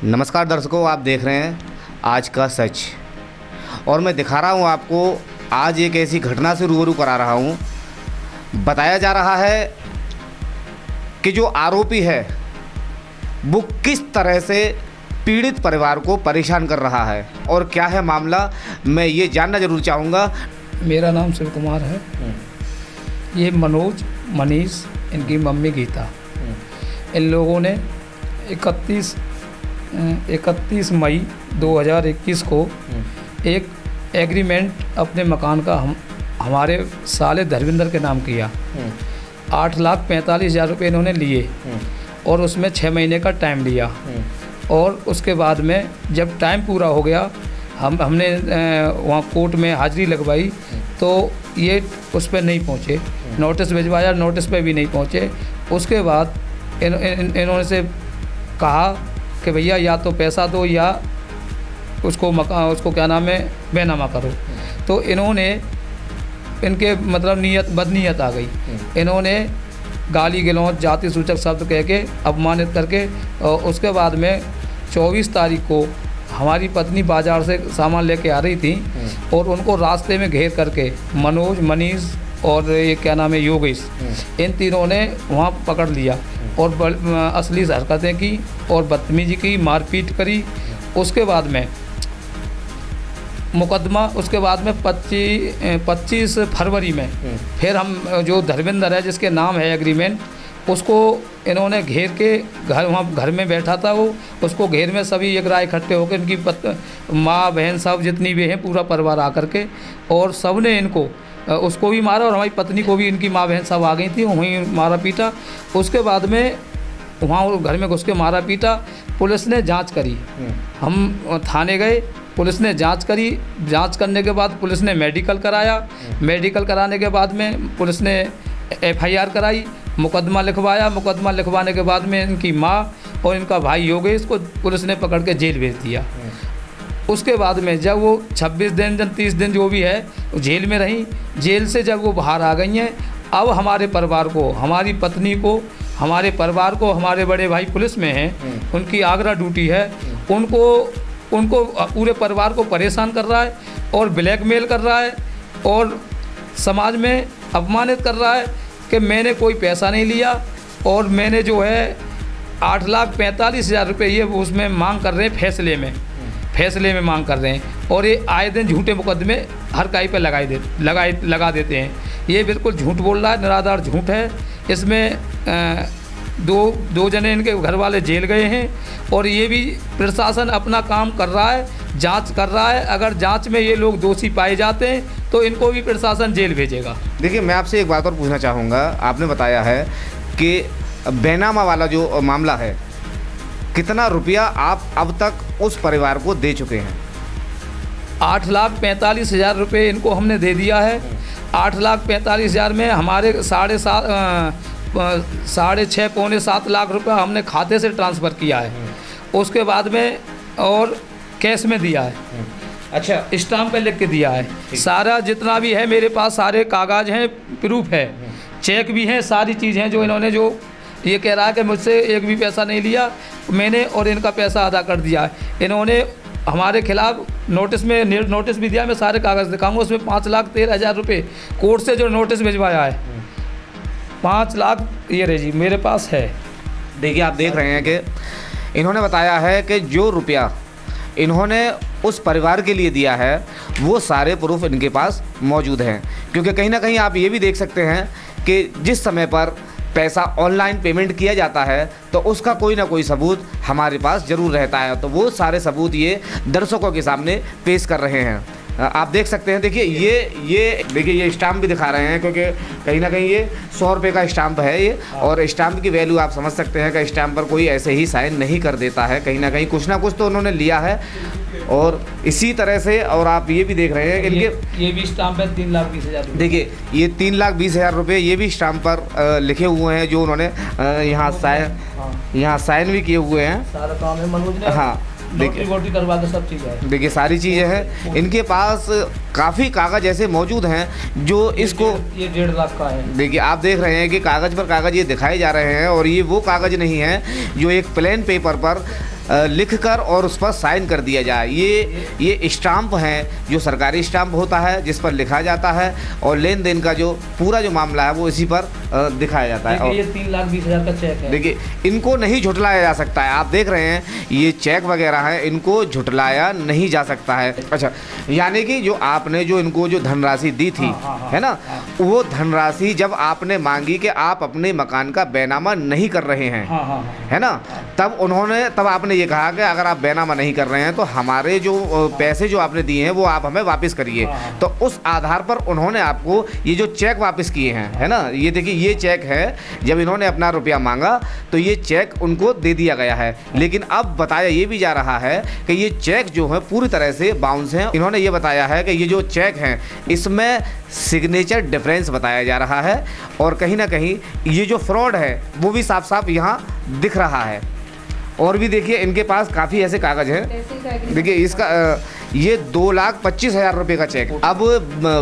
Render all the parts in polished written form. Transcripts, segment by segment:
नमस्कार दर्शकों, आप देख रहे हैं आज का सच और मैं दिखा रहा हूं आपको आज एक ऐसी घटना से रूबरू करा रहा हूं। बताया जा रहा है कि जो आरोपी है वो किस तरह से पीड़ित परिवार को परेशान कर रहा है और क्या है मामला, मैं ये जानना जरूर चाहूँगा। मेरा नाम शिव कुमार है। ये मनोज, मनीष, इनकी मम्मी गीता, इन लोगों ने 31 मई 2021 को एक एग्रीमेंट अपने मकान का हमारे साले धर्मेंद्र के नाम किया। 8,45,000 रुपये इन्होंने लिए और उसमें 6 महीने का टाइम लिया और उसके बाद में जब टाइम पूरा हो गया हमने वहाँ कोर्ट में हाजिरी लगवाई तो ये उस पर नहीं पहुँचे। नोटिस भिजवाया, नोटिस पे भी नहीं पहुँचे। उसके बाद इन्होंने से कहा कि भैया या तो पैसा दो या उसको क्या नाम है बेनामा करो। तो इन्होंने इनके मतलब बदनीयत आ गई। इन्होंने गाली गलौज, जाति सूचक शब्द कह के अपमानित करके और उसके बाद में 24 तारीख को हमारी पत्नी बाज़ार से सामान लेके आ रही थी और उनको रास्ते में घेर करके मनोज, मनीष और ये क्या नाम है योगेश, इन तीनों ने वहाँ पकड़ लिया और असली हरकतें की और बदतमीजी की, मारपीट करी। उसके बाद में मुकदमा, उसके बाद में 25 फरवरी में फिर हम जो धर्मेंद्र है जिसके नाम है एग्रीमेंट, उसको इन्होंने घेर के वहाँ घर में बैठा था वो, उसको घेर में सभी एक राय इकट्ठे होकर इनकी माँ बहन सब जितनी भी हैं पूरा परिवार आकर के और सब ने इनको उसको भी मारा और हमारी पत्नी को भी इनकी माँ बहन सब आ गई थी, वहीं मारा पीटा। उसके बाद में वहाँ घर में घुस के मारा पीटा। पुलिस ने जांच करी, हम थाने गए, पुलिस ने जांच करी। जांच करने के बाद पुलिस ने मेडिकल कराया। मेडिकल कराने के बाद में पुलिस ने FIR कराई, मुकदमा लिखवाया। मुकदमा लिखवाने के बाद में इनकी माँ और इनका भाई योगेश को पुलिस ने पकड़ के जेल भेज दिया। उसके बाद में जब वो 26 दिन 30 दिन जो भी है जेल में रही, जेल से जब वो बाहर आ गई हैं, अब हमारे परिवार को, हमारी पत्नी को, हमारे परिवार को, हमारे बड़े भाई पुलिस में हैं, उनकी आगरा ड्यूटी है, उनको पूरे परिवार को परेशान कर रहा है और ब्लैकमेल कर रहा है और समाज में अपमानित कर रहा है कि मैंने कोई पैसा नहीं लिया और मैंने जो है 8,45,000 रुपये ये उसमें मांग कर रहे हैं, फैसले में मांग कर रहे हैं और ये आए दिन झूठे मुकदमे हर कहीं पे लगा देते हैं। ये बिल्कुल झूठ बोल रहा है, निराधार झूठ है। इसमें दो जने इनके घर वाले जेल गए हैं और ये भी प्रशासन अपना काम कर रहा है, जांच कर रहा है। अगर जांच में ये लोग दोषी पाए जाते हैं तो इनको भी प्रशासन जेल भेजेगा। देखिए, मैं आपसे एक बात और पूछना चाहूँगा। आपने बताया है कि बेनामा वाला जो मामला है, कितना रुपया आप अब तक उस परिवार को दे चुके हैं? 8,45,000 रुपये इनको हमने दे दिया है। 8,45,000 में हमारे 6.5 पौने 7 लाख रुपया हमने खाते से ट्रांसफ़र किया है। उसके बाद में और कैश में दिया है। अच्छा, स्टाम्प पे लिख के दिया है। सारा जितना भी है मेरे पास, सारे कागज़ हैं, प्रूफ है, चेक भी हैं, सारी चीज़ हैं। जो इन्होंने जो ये कह रहा है कि मुझसे एक भी पैसा नहीं लिया, मैंने और इनका पैसा अदा कर दिया है। इन्होंने हमारे खिलाफ नोटिस भी दिया। मैं सारे कागज़ दिखाऊंगा। उसमें 5,13,000 रुपये कोर्ट से जो नोटिस भिजवाया है, 5 लाख ये रही जी मेरे पास है। देखिए, आप देख रहे हैं कि इन्होंने बताया है कि जो रुपया इन्होंने उस परिवार के लिए दिया है वो सारे प्रूफ इनके पास मौजूद हैं। क्योंकि कहीं ना कहीं आप ये भी देख सकते हैं कि जिस समय पर पैसा ऑनलाइन पेमेंट किया जाता है तो उसका कोई ना कोई सबूत हमारे पास ज़रूर रहता है। तो वो सारे सबूत ये दर्शकों के सामने पेश कर रहे हैं। आप देख सकते हैं। देखिए, ये देखिए, ये स्टाम्प भी दिखा रहे हैं क्योंकि कहीं ना कहीं ये 100 रुपये का स्टाम्प है ये, और स्टाम्प की वैल्यू आप समझ सकते हैं कि स्टाम्प पर कोई ऐसे ही साइन नहीं कर देता है। कहीं ना कहीं कुछ ना कुछ तो उन्होंने लिया है। और इसी तरह से और आप ये भी देख रहे हैं इनके ये भी स्टाम्प है 3,20,000 रुपये। देखिए, ये 3,20,000 रुपये ये भी स्टाम्प पर लिखे हुए हैं, जो उन्होंने यहाँ साइन भी किए हुए हैं। सारा काम है मनोज ने। हाँ, देखिए करवा के सब चीज़ें, देखिए सारी चीज़ें हैं इनके पास। काफ़ी कागज़ ऐसे मौजूद हैं जो इसको, ये 1.5 लाख का है। देखिए, आप देख रहे हैं कि कागज़ पर कागज़ ये दिखाए जा रहे हैं और ये वो कागज़ नहीं है जो एक प्लेन पेपर पर लिखकर और उस पर साइन कर दिया जाए। ये स्टाम्प हैं, जो सरकारी स्टाम्प होता है जिस पर लिखा जाता है और लेन देन का जो पूरा जो मामला है वो इसी पर दिखाया जाता है। और ये 3,20,000 का चेक है। देखिए, इनको नहीं झुटलाया जा सकता है। आप देख रहे हैं ये चेक वगैरह है, इनको झुटलाया नहीं जा सकता है। अच्छा, यानी कि जो आपने जो इनको जो धनराशि दी थी, है ना, वो धनराशि जब आपने मांगी कि आप अपने मकान का बैनामा नहीं कर रहे हैं, है ना, तब आपने ये कहा कि अगर आप बैनामा नहीं कर रहे हैं तो हमारे जो पैसे जो आपने दिए हैं वो आप हमें वापस करिए। तो उस आधार पर उन्होंने आपको ये जो चेक वापस किए हैं, है ना, ये देखिए ये चेक है। जब इन्होंने अपना रुपया मांगा तो ये चेक उनको दे दिया गया है, लेकिन अब बताया ये भी जा रहा है कि ये चेक जो है पूरी तरह से बाउंस है। इन्होंने ये बताया है कि ये जो चेक हैं इसमें सिग्नेचर डिफरेंस बताया जा रहा है और कहीं ना कहीं ये जो फ्रॉड है वो भी साफ साफ यहाँ दिख रहा है। और भी देखिए इनके पास काफ़ी ऐसे कागज़ हैं। देखिए इसका ये 2,25,000 रुपये का चेक। अब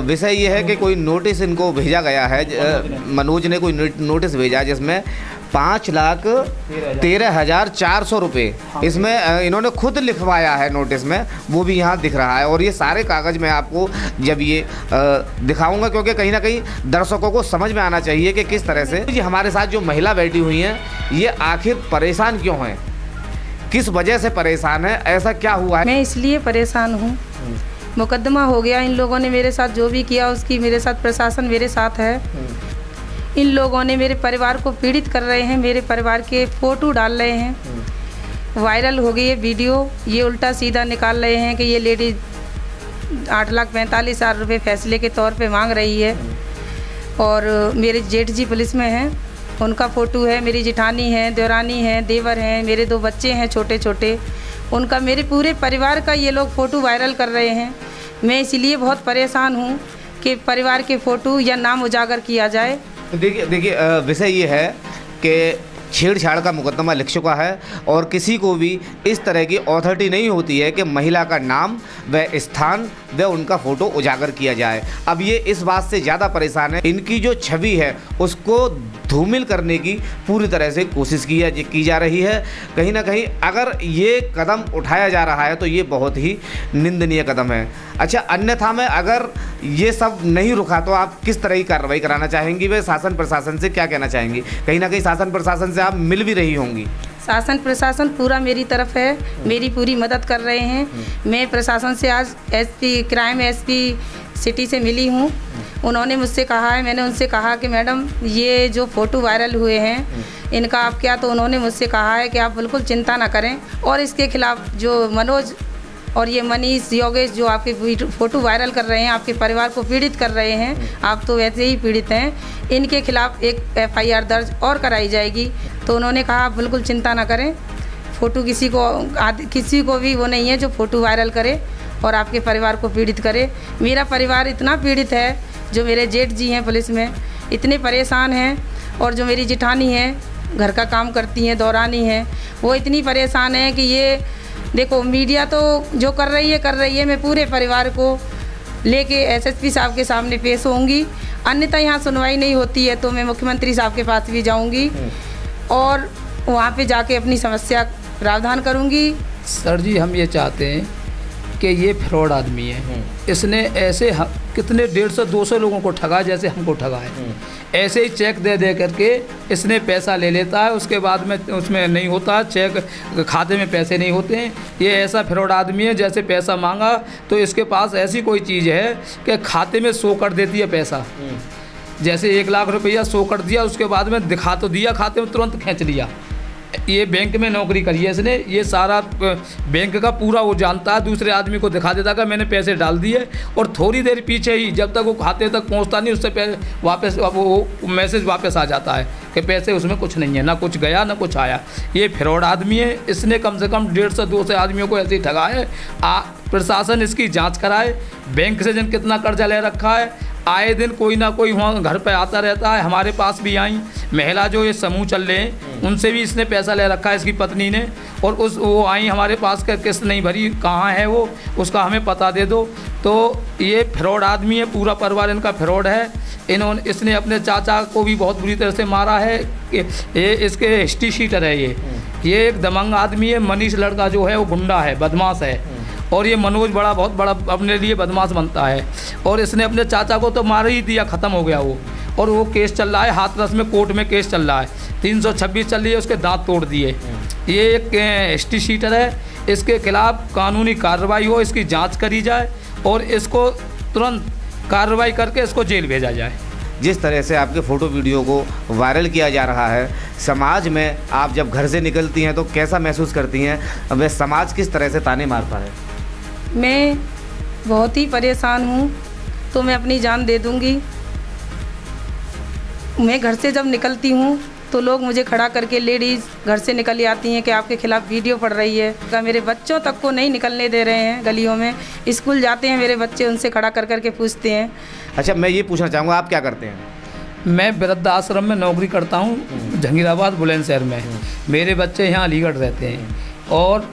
विषय ये है कि कोई नोटिस इनको भेजा गया है, मनोज ने कोई नोटिस भेजा जिसमें 5,13,400 रुपये इसमें इन्होंने खुद लिखवाया है नोटिस में, वो भी यहाँ दिख रहा है। और ये सारे कागज़ मैं आपको जब ये दिखाऊंगा, क्योंकि कहीं ना कहीं दर्शकों को समझ में आना चाहिए कि किस तरह से जी हमारे साथ जो महिला बैठी हुई हैं ये आखिर परेशान क्यों हैं, किस वजह से परेशान है, ऐसा क्या हुआ है। मैं इसलिए परेशान हूँ, मुकदमा हो गया, इन लोगों ने मेरे साथ जो भी किया उसकी मेरे साथ प्रशासन मेरे साथ है। इन लोगों ने मेरे परिवार को पीड़ित कर रहे हैं, मेरे परिवार के फ़ोटो डाल रहे हैं, वायरल हो गई है वीडियो। ये उल्टा सीधा निकाल रहे हैं कि ये लेडी 8,45,000 रुपये फैसले के तौर पे मांग रही है। और मेरे जेठ जी पुलिस में हैं, उनका फ़ोटो है, मेरी जिठानी है, देवरानी है, देवर हैं, मेरे 2 बच्चे हैं छोटे छोटे, उनका, मेरे पूरे परिवार का ये लोग फ़ोटो वायरल कर रहे हैं। मैं इसीलिए बहुत परेशान हूँ कि परिवार के फ़ोटो या नाम उजागर किया जाए। देखिए विषय ये है कि छेड़छाड़ का मुकदमा लिख चुका है और किसी को भी इस तरह की अथॉरिटी नहीं होती है कि महिला का नाम व स्थान व उनका फ़ोटो उजागर किया जाए। अब ये इस बात से ज़्यादा परेशान है, इनकी जो छवि है उसको धूमिल करने की पूरी तरह से कोशिश की जा रही है। कहीं ना कहीं अगर ये कदम उठाया जा रहा है तो ये बहुत ही निंदनीय कदम है। अच्छा, अन्यथा में अगर ये सब नहीं रुका तो आप किस तरह की कार्रवाई कराना चाहेंगी, वे शासन प्रशासन से क्या कहना चाहेंगी? कहीं ना कहीं शासन प्रशासन से आप मिल भी रही होंगी। शासन प्रशासन पूरा मेरी तरफ है, मेरी पूरी मदद कर रहे हैं। मैं प्रशासन से आज क्राइम एसपी सिटी से मिली हूँ। उन्होंने मुझसे कहा है, मैंने उनसे कहा कि मैडम ये जो फ़ोटो वायरल हुए हैं इनका आप क्या, तो उन्होंने मुझसे कहा है कि आप बिल्कुल चिंता ना करें और इसके खिलाफ़ जो मनोज और ये मनीष योगेश जो आपके फ़ोटो वायरल कर रहे हैं, आपके परिवार को पीड़ित कर रहे हैं, आप तो वैसे ही पीड़ित हैं, इनके खिलाफ़ एक FIR दर्ज और कराई जाएगी। तो उन्होंने कहा आप बिल्कुल चिंता ना करें, फ़ोटो किसी को भी वो नहीं है जो फ़ोटो वायरल करे और आपके परिवार को पीड़ित करे। मेरा परिवार इतना पीड़ित है, जो मेरे जेठ जी हैं पुलिस में इतने परेशान हैं, और जो मेरी जिठानी है घर का काम करती हैं, दौरानी हैं, वो इतनी परेशान है कि ये देखो मीडिया तो जो कर रही है, मैं पूरे परिवार को लेके SSP साहब के सामने पेश होंगी। अन्यथा यहाँ सुनवाई नहीं होती है तो मैं मुख्यमंत्री साहब के पास भी जाऊँगी और वहाँ पे जाके अपनी समस्या प्रावधान करूँगी। सर जी, हम ये चाहते हैं कि ये फ्रॉड आदमी है, इसने ऐसे कितने 150-200 लोगों को ठगा जैसे हमको ठगा है। ऐसे ही चेक दे करके इसने पैसा ले लेता है, उसके बाद में उसमें नहीं होता, चेक खाते में पैसे नहीं होते हैं। ये ऐसा फ्रॉड आदमी है, जैसे पैसा मांगा तो इसके पास ऐसी कोई चीज़ है कि खाते में शो कर देती है पैसा। जैसे 1 लाख रुपया शो कर दिया, उसके बाद में दिखा तो दिया, खाते में तुरंत खींच लिया। ये बैंक में नौकरी करी है इसने, ये सारा बैंक का पूरा वो जानता है, दूसरे आदमी को दिखा देता कि मैंने पैसे डाल दिए, और थोड़ी देर पीछे ही जब तक वो खाते तक पहुंचता नहीं उससे पहले वापस वो मैसेज वापस आ जाता है कि पैसे उसमें कुछ नहीं है, ना कुछ गया ना कुछ आया। ये फ्रॉड आदमी है, इसने कम से कम 150-200 आदमियों को ऐसे ही ठगा है। प्रशासन इसकी जाँच कराए, बैंक से जन कितना कर्जा ले रखा है, आए दिन कोई ना कोई वहाँ घर पे आता रहता है, हमारे पास भी आई, महिला जो ये समूह चल रहे हैं उनसे भी इसने पैसा ले रखा है इसकी पत्नी ने। और वो आई हमारे पास का किस्त नहीं भरी, कहाँ है वो, उसका हमें पता दे दो। तो ये फ्रॉड आदमी है, पूरा परिवार इनका फ्रॉड है। इसने अपने चाचा को भी बहुत बुरी तरह से मारा है। ये इसके हिस्ट्री शीटर है। ये एक दमंग आदमी है। मनीष लड़का जो है वो गुंडा है, बदमाश है। और ये मनोज बहुत बड़ा अपने लिए बदमाश बनता है। और इसने अपने चाचा को तो मार ही दिया, ख़त्म हो गया वो। और वो केस चल रहा है हाथरस में, कोर्ट में केस चल रहा है, 326 चल रही है, उसके दांत तोड़ दिए। ये एक हिस्ट्री शीटर है। इसके खिलाफ कानूनी कार्रवाई हो, इसकी जांच करी जाए और इसको तुरंत कार्रवाई करके इसको जेल भेजा जाए। जिस तरह से आपके फ़ोटो वीडियो को वायरल किया जा रहा है, समाज में आप जब घर से निकलती हैं तो कैसा महसूस करती हैं? वह समाज किस तरह से ताने मारता है? मैं बहुत ही परेशान हूँ, तो मैं अपनी जान दे दूँगी। मैं घर से जब निकलती हूँ तो लोग मुझे खड़ा करके, लेडीज़ घर से निकल आती हैं कि आपके खिलाफ़ वीडियो पड़ रही है। मेरे बच्चों तक को नहीं निकलने दे रहे हैं गलियों में। स्कूल जाते हैं मेरे बच्चे, उनसे खड़ा कर करके पूछते हैं। अच्छा, मैं ये पूछना चाहूँगा, आप क्या करते हैं? मैं वृद्धाश्रम में नौकरी करता हूँ, जहांगीराबाद बुलंदशहर में। मेरे बच्चे यहाँ अलीगढ़ रहते हैं और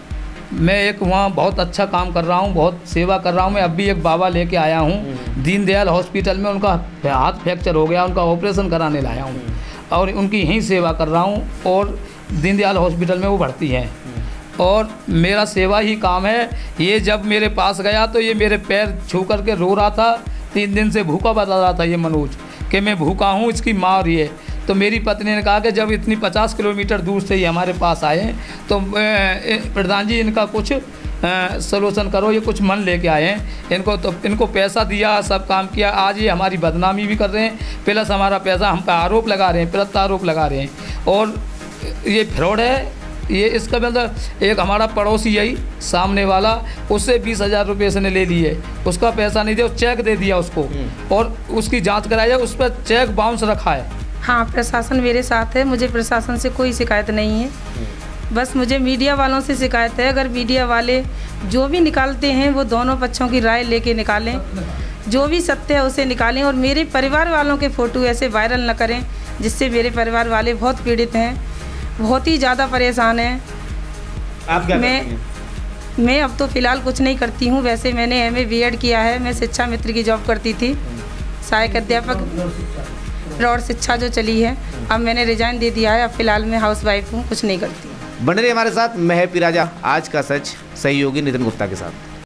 मैं एक वहाँ बहुत अच्छा काम कर रहा हूँ, बहुत सेवा कर रहा हूँ। मैं अब भी एक बाबा लेके आया हूँ दीनदयाल हॉस्पिटल में। उनका हाथ फ्रैक्चर हो गया, उनका ऑपरेशन कराने लाया हूँ और उनकी यहीं सेवा कर रहा हूँ। और दीनदयाल हॉस्पिटल में वो भर्ती हैं और मेरा सेवा ही काम है। ये जब मेरे पास गया तो ये मेरे पैर छू करके रो रहा था। 3 दिन से भूखा बता रहा था ये मनोज कि मैं भूखा हूँ, इसकी माँ और ये। तो मेरी पत्नी ने कहा कि जब इतनी 50 किलोमीटर दूर से ये हमारे पास आए तो प्रधान जी इनका कुछ सलूशन करो, ये कुछ मन लेके आए हैं। इनको पैसा दिया, सब काम किया। आज ये हमारी बदनामी भी कर रहे हैं, प्लस हमारा पैसा हम पे आरोप लगा रहे हैं, प्रत्यारोप लगा रहे हैं। और ये फ्रॉड है। ये इसका मतलब एक हमारा पड़ोसी यही सामने वाला, उससे 20,000 रुपये इसने ले लिए, उसका पैसा नहीं दिया, चेक दे दिया उसको और उसकी जांच कराई जाए। उस पर चेक बाउंस रखा है। हाँ, प्रशासन मेरे साथ है। मुझे प्रशासन से कोई शिकायत नहीं है, बस मुझे मीडिया वालों से शिकायत है। अगर मीडिया वाले जो भी निकालते हैं वो दोनों पक्षों की राय लेके निकालें, जो भी सत्य है उसे निकालें और मेरे परिवार वालों के फ़ोटो ऐसे वायरल न करें जिससे मेरे परिवार वाले बहुत पीड़ित हैं, बहुत ही ज़्यादा परेशान हैं। आप क्या करती हैं? मैं अब तो फ़िलहाल कुछ नहीं करती हूँ। वैसे मैंने MA B.Ed किया है। मैं शिक्षा मित्र की जॉब करती थी, सहायक अध्यापक, प्रौढ़ शिक्षा जो चली है। अब मैंने रिजाइन दे दिया है। अब फ़िलहाल मैं हाउसवाइफ हूँ, कुछ नहीं करती। बने रहिए हमारे साथ, मैं है पिराजा, आज का सच सहयोगी नितिन गुप्ता के साथ।